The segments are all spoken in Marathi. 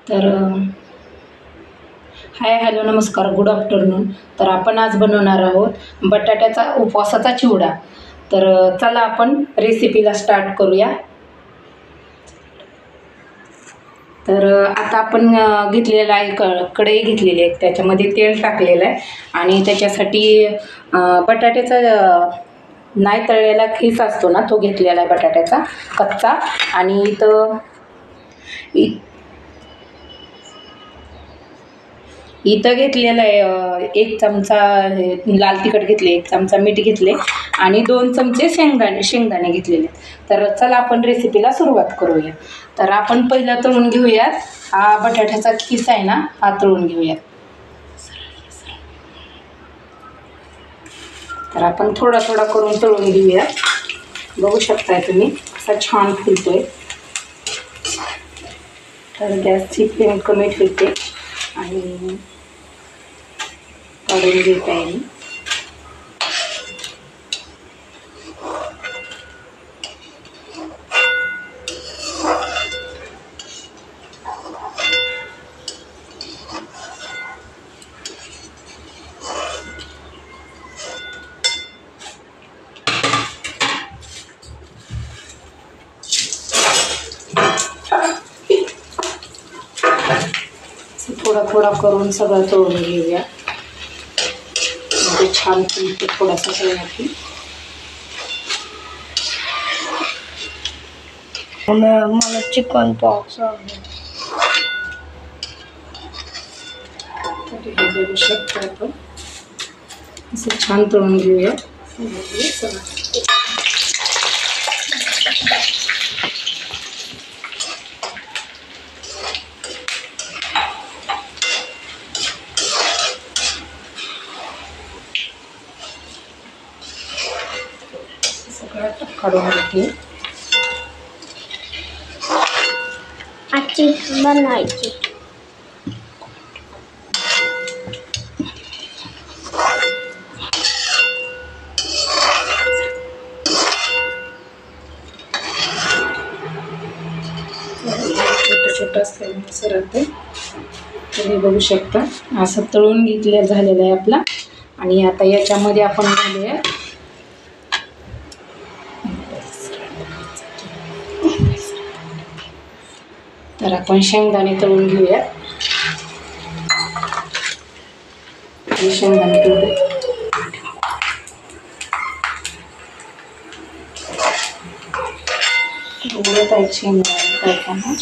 तर हाय हॅलो नमस्कार गुड आफ्टरनून. तर आपण आज बनवणार आहोत बटाट्याचा उपवासाचा चिवडा. तर चला आपण रेसिपीला स्टार्ट करूया. तर आता आपण घेतलेला आहे कढई घेतलेली आहे, त्याच्यामध्ये तेल टाकलेलं आहे आणि त्याच्यासाठी बटाट्याचा नाही तळलेला खीस असतो ना, तो घेतलेला आहे बटाट्याचा कच्चा. आणि इथं घेतलेलं आहे 1 चमचा लाल तिखट घेतले, 1 चमचा मीठ घेतले आणि 2 चमचे शेंगदाणे घेतलेले. तर चला आपण रेसिपीला सुरुवात करूया. तर आपण पहिला तळून घेऊयात. हा बटाट्याचा खीस आहे ना, हा तळून घेऊयात. तर आपण थोडा थोडा करून तळून घेऊया. बघू शकताय तुम्ही असा छान फुलतोय. तर गॅसची फ्लेम कमी ठेवते आणि काढून घेत आहे मी. थोडा थोडा करून सगळं तळून घेऊया. म्हणजे छान फुलते थोडासा तळण्यासाठी. मला चिकन पॉक्स आहे. तर हे बघू शकता आपण असं छान तळून घेऊया. सगळं काढून घेते. आजची बनायची छोटं असल्यामुळे सरळते. तर हे बघू शकता असं तळून झालेलं आहे आपला. आणि आता याच्यामध्ये आपण घालूया तर आपण शेंगदाणे तळून घेऊया. शेंगदाणे तळून उडत आहेत शेंगदाणे करताना.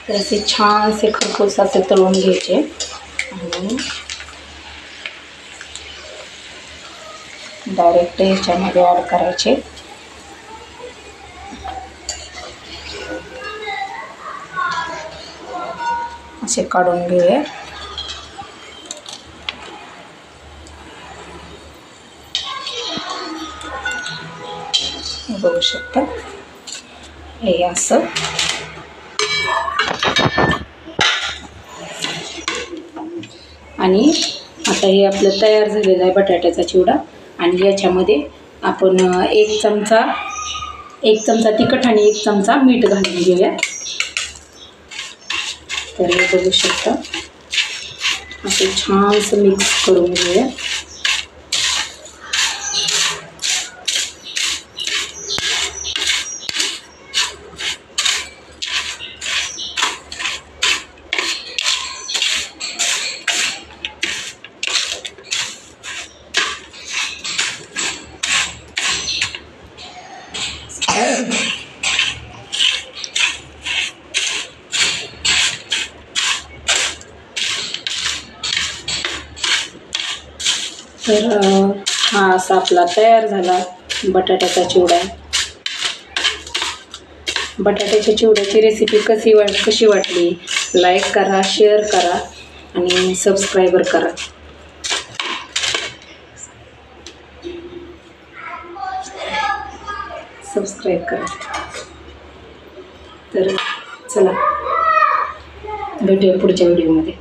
तर असे छानसे खरपूस असे तळून घ्यायचे आणि डायरेक्ट ह्याच्यामध्ये ॲड करायचे. असे काढून घेऊया. बघू शकता हे असं. आणि आता हे आपलं तयार झालेलं आहे बटाट्याचा चिवडा. आणि याच्यामध्ये आपण 1 चमचा तिखट आणि 1 चमचा मीठ घालून घेऊया. तर हे बघू शकता असं छानसं मिक्स करून घेऊया. तर हा असा आपला तयार झाला बटाट्याचा चिवडा. बटाट्याच्या चिवड्याची रेसिपी कशी वाटली लाईक करा, शेअर करा आणि सबस्क्राईबर करा. सबस्क्राईब करा. तर चला भेटूया पुढच्या व्हिडिओमध्ये.